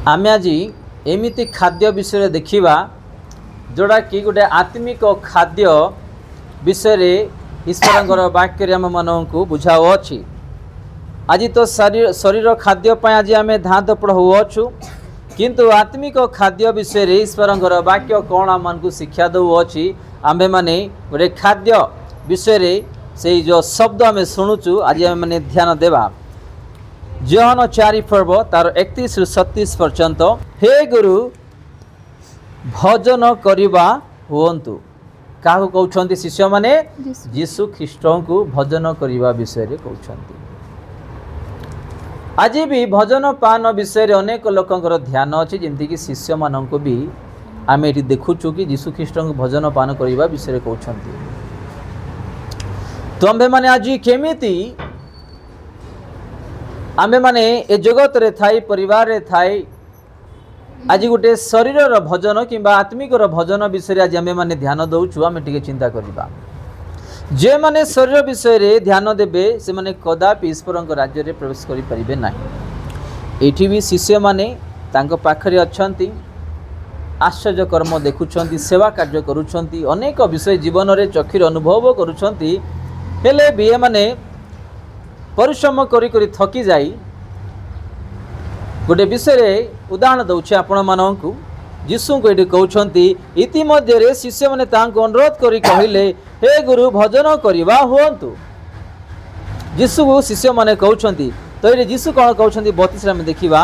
आम आज एमती खाद्य विषय देखा जोड़ा कि गोटे आत्मिक खाद्य विषय ईश्वर वाक्य आम मानू बुझाऊ अच्छी। आज तो शरीर खाद्य आज आम धाँ दपड़ होचु किंतु आत्मिक खाद्य विषय ईश्वर वाक्य कौन आम को शिक्षा दौची आम्भे मैंने गोटे खाद्य विषय से जो शब्द आम शुणुचु आज आम मैंने ध्यान देवा। जोहन 4 पर्व तार 31 रु 37 पर्यंत हे गुरु भजन करवा हुंतु क्या कहते शिष्य माने यीशु ख्रीष्ट को भजन करने विषय कहते। आज भी भजन पान विषय अनेक लोकंर ध्यान अच्छी जमीक शिष्य मान को भी आम ये देखुचु कि यीशु ख्रीष्ट को भजन पान करने विषय कहते। तो आम्भे माने आज केमिति आम्भे माने ए जगत रे थाई परिवार रे थाई आज गोटे शरीर भजन किंबा आत्मिक भजन विषय आज आम्भे माने ध्यान दौचु आम टिके चिंता करबा। जे माने शरीर विषय रे ध्यान देबे से माने कदापि ईश्वर राज्य रे प्रवेश करि परिबे नाही। एठी भी शिष्य माने तांको पाखरे अछंती आश्चर्य कर्म देखुछंती सेवा कार्य करूछंती अनेक विषय जीवन रे चक्षुर अनुभव करूछंती हेले भी माने परिश्रम करी थकी जाई गोटे विषय उदाहरण दौचे आपण मानू यीशु को ये कहते इतिमध्य शिष्य मैंने अनुरोध करी कहले हे गुरु भजन करवा हुंतु यीशु को शिष्य मैंने कहते। तो ये यीशु कौन कहते 32 में देखा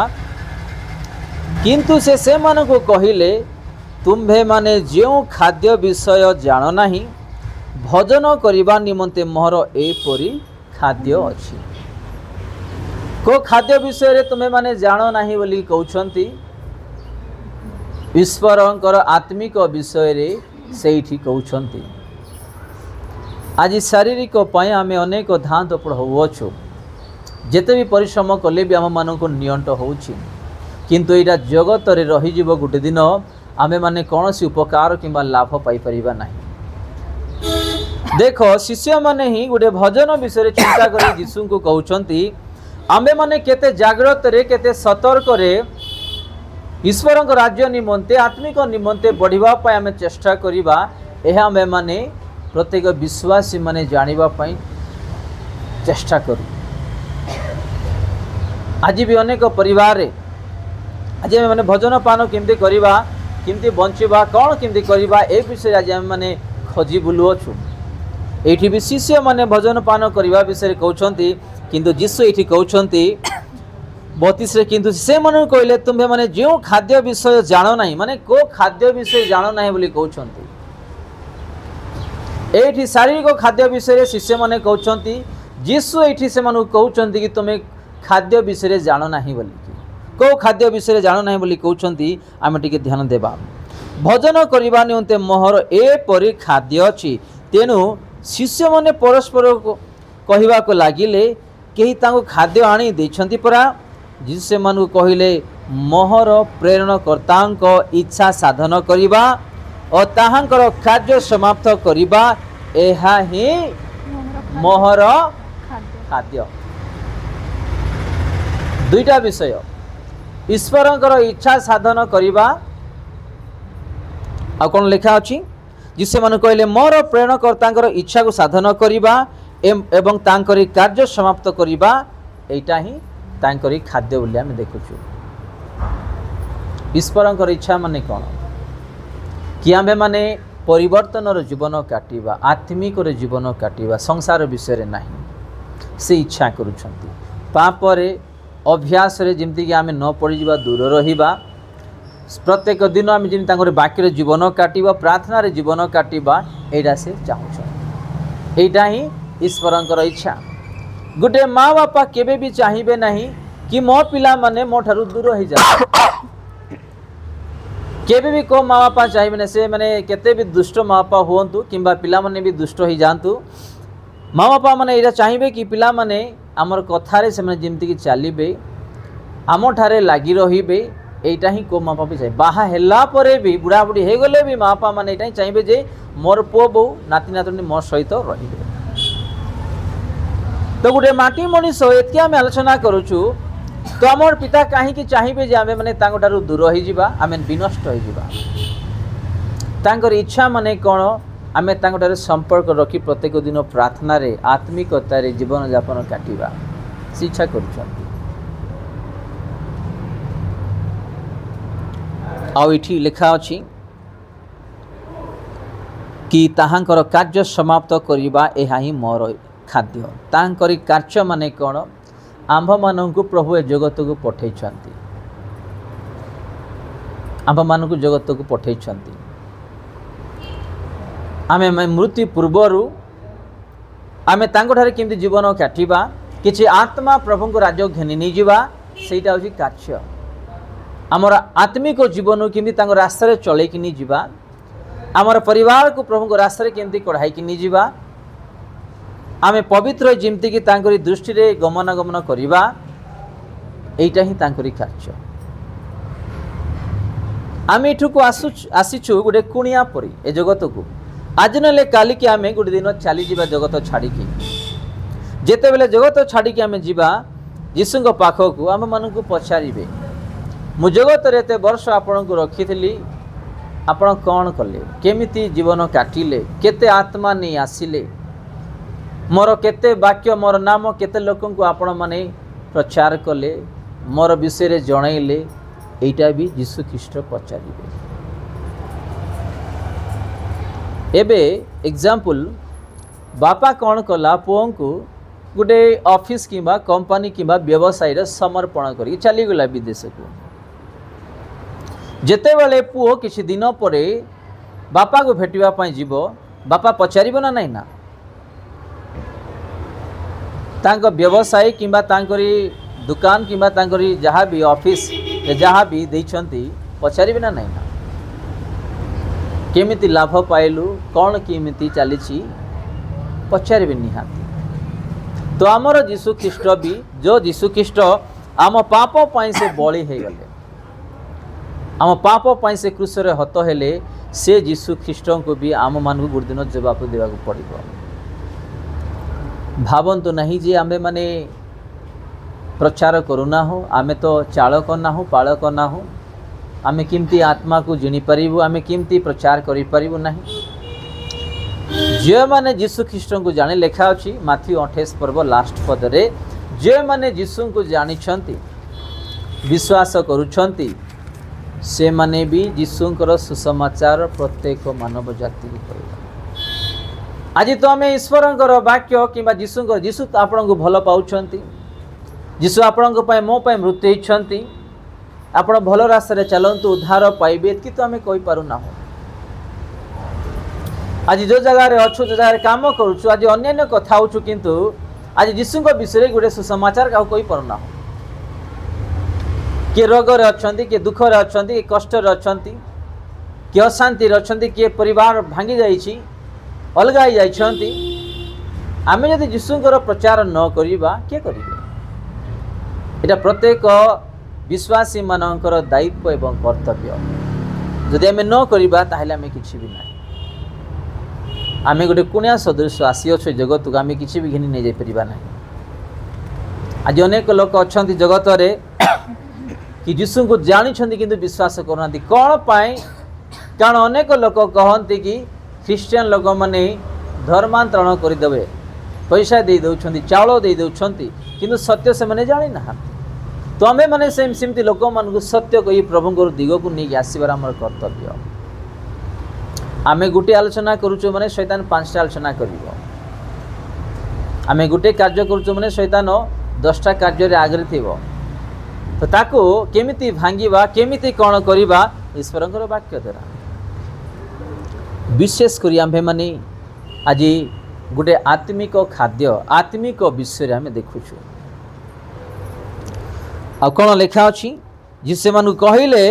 किंतु से मानक कहले तुम्भे माने जो खाद्य विषय जान नाही भजन करने निमंते मोहर एपरी खाद्य अच्छी को खाद्य विषय तुम्हें माने जान नाही बोली कहते ईश्वर आत्मिक विषय से कहते। आज शारीरिक आम अनेक धाँ दपड़ होचु जिते भी परिश्रम कले भी आम मान को नियंट होची किंतु यहाँ जगत रे रही गोटे दिन आमे माने कौन सी उपकार किंबा लाभ पाई परिबा नाही। देख शिष्य माने ही गोटे भजन विषय चिंता कर यीशु को कहते आम्भे माने केते जागृत रे केते सतर्क रे ईश्वर राज्य निमंते आत्मिक निमंते बढ़िबा पय आमे चेष्टा करिबा एहा आमे माने प्रत्येक विश्वासी माने जानिबा पय चेष्टा करू। आज भी अनेक परिवार रे आज आमे माने भजन पान केमती करिबा केमती बंचिबा कौन केमती करिबा ए विषय आज आमे माने खोजी बुलुअछु। एठी भी शिष्य माने भजन पान करने विषय कहते किंतु यीशु ये कहते 32 किंतु से मन कहले तुम्हें माने जो खाद्य विषय जान नहीं माने को खाद्य विषय जान नहीं बोली कहते। एठी शारीरिक खाद्य विषय शिष्य माने कहते यीशु ये से मन कहते कि तुम्हें खाद्य विषय जान नहीं बोली को खाद्य विषय जान नहीं बोली कहते। आम टिके ध्यान देबा भजन करने निमंते मोहर एपरी खाद्य अच्छी तेणु शिष्य माने परस्पर कहवा को लगिले कहीं खाद्य आनी देछंती परा जिसे मन कहले मोहर प्रेरणकर्ता इच्छा साधन करिबा और ताहांकर कार्य समाप्त करिबा एहा ही मोहर खाद्य। दुईटा विषय ईश्वरंकर इच्छा साधन करिबा आ कौन लिखा अछि जिसे मन कहले मोर प्रेरणकर्ता इच्छा को साधन करिबा एवं तांकरी कार्य समाप्त करिबा एटा ही तांकरी खाद्य बोली आम देखुचु। ईश्वरंकर इच्छा माने कौन कि आमे माने परिवर्तन जीवन काटिबा आत्मिक जीवन काटिबा संसार विषय नहीं से इच्छा करुछंती पाप रे अभ्यास रे जेमती कि आमे न पड़ी जिबा दूर रहिबा प्रत्येक दिन आम जी वाक्य जीवन काटिबा प्रार्थना रे जीवन काटिबा एटा से चाहूँ एटा ही ईश्वरंकर इच्छा। गोटे माँ बापा केबे भी चाहिए नहीं कि मो पिला माने मो ठारू दूर हो जाए केबे भी को माँ बापा चाहिए ना से माने केते भी दुष्ट माँ बापा हुंतु किंबा पिला माने भी दुष्ट हो जातु माँ बापा माने एटा चाहिए कि पिला माने आमर कथारे से माने जेमती कि चलिबे आम ठारे लागी रहिबे एटा ही को माँ बापा चाहिए बाहा हेला परे भी बुढ़ा बुढ़ी हो गले भी माँ बापा माने एटा ही चाहिए जे मोर पुओ बो नाती नातुणी मो सहित रहिबे। तो गोटे माटी मनीष एति आम आलोचना करुचु तो आमर पिता कहीं चाहिए जे आमे माने तांको ठारू दूर हो जावा आमे विनष्ट हो जावा तांकर इच्छा माने कौन आमे तांको ठारू संपर्क रखी प्रत्येक दिन प्रार्थना रे आत्मिकता रे जीवन यापन काटिबा शिक्षा करूछन आउ इठी लिखा अछि कि ताहांकर कार्य समाप्त करिबा एहा ही मोर खाद्य ताहांकरी कार्य माने कौन आंभ मानकु प्रभु ए जगत को पठै छथि आंभ मानकु जगत को पठै छथि आमे मृत्यु पूर्वरु आमे तांको ठारे केमति जीवन काटिबा किछि आत्मा प्रभु को राज्य घेनि नि जिबा सेटा होछि कार्य आमर आत्मिक जीवन केमति तांको रास्ता रे चले कि नि जिबा आमर परिवार को प्रभु को रास्ता रे केमति कढ़ाई कि नि जिबा आमे पवित्र जिमती कि तांकरी दृष्टि रे गमनागमन करिबा एटा ही तांकरी कार्य आमे एठु को आसीछु गोटे कुणिया परी ए जगत को आज नले काली कि आमे गोटे दिन चली जिबा जगत छाड़ी कि जेते बेले जगत छाड़ी कि आमे जिबा यीशु पाख को आम मन को पचारिबे मु जगत रे एते वर्ष आपण को रखिथिली आपण कौन कले केमिति जीवन काटिले केते आत्मा नहीं आसिले मोर केते वाक्य मोर नाम केते लोकन को आपण माने प्रचार कले मोर विषय रे जणाइले एटा भी यीशु ख्रीष्ट पचारिबे एबे एग्जांपल बापा कौन कला पुओं को गोटे ऑफिस किंबा कंपनी किंबा व्यवसाय रे समर्पण करी चली गला विदेश को जेते बेले पुओ किछि दिन परे बापा को भेटिबा पई जीवो बापा पचारिबो ना नहीं ना तांको व्यवसाय किंबा तांकरी दुकान किंबा तांकरी जहाँ भी ऑफिस जहाँ भी देइछंती पचारिबे ना नहीं ना केमिति लाभ पाइलु कौन केमिति चलीछि पचारिबे निहाती तो आमर यीशु ख्रीष्ट भी जो यीशु ख्रीष्ट आम पाप पई से बळी हे गले आम पाप पई से क्रूस रे हत हेले से यीशु ख्रीष्ट को भी आम मान को गुरदिन जवाब देवा को पड़िबो भावंतु नहीं जे आमे माने प्रचार करूना हो आमे तो चालक ना हो पालक ना हो आमे किमती आत्मा को जिनी परिबु आमे किमती प्रचार करि परिबु नहीं जे माने यीशु ख्रीष्ट को जाने लेखा अछि माथी 28 पर्व लास्ट पद रे जे माने यीशु को जानि छंती विश्वास करूछंती से माने भी यीशुंकर सुसमाचार प्रत्येक मानव जाति को करिबा आज तो आम ईश्वरंकर वाक्य कि यीशु आपण को भल पाउछंती यीशु आपण मो मृत्यु होती आपण भल रास्ता चलतु उद्धार पाइबे कि तो आम कही पारुना आज जो जगह अच्छु जो जगह काम करुचु आज अन्य कथा होचु किंतु आज यीशु विषय गोटे सुसमाचार क्या कही पारुना किए रोग रे अछंती किए दुख रे अछंती किए कष्ट रे अछंती किए अशांति रे अछंती किए परिवार भांगी जाइछि अलग ही जाइछंती आमे यदि यीशुंकर प्रचार न करिबा के करिबे एटा प्रत्येक विश्वासी मानकर दायित्व एवं कर्तव्य जदि आमे न करिबा ताहले आमे किछि भी नाही आमे गोटे कुणिया सदृश आसी अछि जगत को आमे किछि भी घिनि नै जाय परिबा नाही आज अनेक लोक अछंती जगत रे कि यीशु को जानी छंती किंतु विश्वास करनांती कोन पाए कारण अनेक लोक कहंती कि ख्रीस्टियन लोक माने धर्मांतरण करदेवे पैसा दे दौरान चाउल दे दौरान किंतु सत्य से मैंने जानी ना तो आम मैंने सेमती लोक मान सत्य कही प्रभु दिग को नहीं आसबार आम कर्तव्य आम गोटे आलोचना करुचु माने शैतान 5टा आलोचना करिवो आम गोटे कार्य करुचु माने शैतान 10टा कार्य रे आगरे थिवो तो ताको केमिति भांगीबा केमिति कोन करिबा ईश्वरंकर वाक्य द्वारा विशेष करी आम्भे माने आज गोटे आत्मिक खाद्य आत्मिक विषय आम देखुछु आ कौन लिखा अच्छी जिसे मानु कहले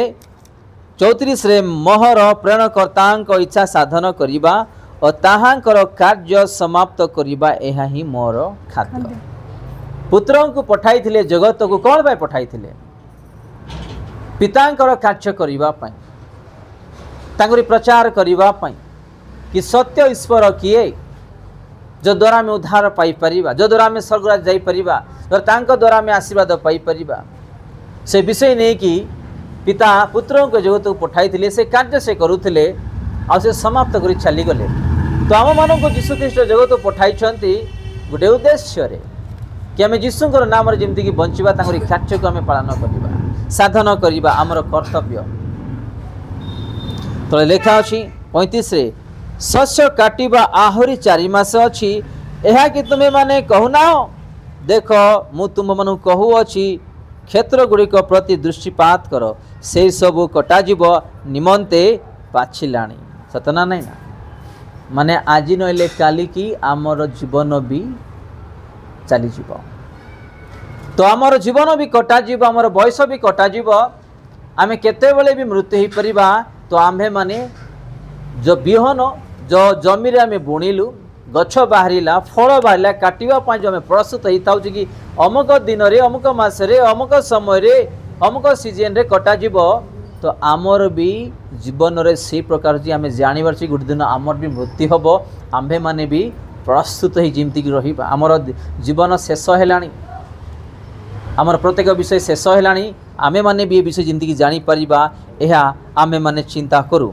34 रे मोहर प्रेरणकर्तांक इच्छा साधन करिबा और ताहांकर कार्य समाप्त करिबा एहा ही मोर खाद्य पुत्रन को पठाई थिले जगत को कौन भाई पठाई थिले पितांकर कार्य करिबा पई तांकरी प्रचार करिबा पई कि सत्य ईश्वर किए जो द्वारा में उद्धार पाई परिबा जो द्वारा में स्वर्गराज जाई परिबा और तांको द्वारा में आशीर्वाद पाई परिबा से विषय नहीं कि पिता पुत्र को जगत को पठाई से कार्य से करुले आ से समाप्त कर चलीगले। तो आम मान को जीशुख्रीष्ट जगत को पठाई गोटे उद्देश्य कि आम जीशुकर नाम जमीक बंचा कार्य को आम पालन करवा साधन करवा आमर कर्तव्य। तो लेखा अच्छी 35 रे शस्य काटिबा आहरी 4 मास अच्छी यह कि तुम्हें माने कहूना देख मु तुम मन कहूँगी क्षेत्र गुड़िक प्रति दृष्टिपात कर से सबू कटाजीव निमंते पाछिलाणी सतना नहीं ना माने आज नईले काली की आमर जीवन भी चली जीव। तो आमर जीवन भी कटाजीव आमर बयस भी कटाजीव आमे केतेबेले भी मृत्यु हो परिबा। तो आम्भे माने जो बिहन जो जमी रे आमे बुणिलु गछ बाहरिला फल बाहरिला काटिबा जो आमे प्रस्तुत होता कि अमुक दिन रे अमुक मास रे अमुक समय रे अमुक सीजन रे कटाजीव। तो आमर भी जीवन रे से प्रकार जी आमे जानिबार छी गोटे दिन आमर भी मृत्यु हम आम्भे माने भी प्रस्तुत हो जमती रहिबा। आमर जीवन शेष हेलाणी आमर प्रत्येक विषय शेष हेलाणी आमे माने भी ए विषय जमती जानी परिबा यह आमे माने चिंता करूँ।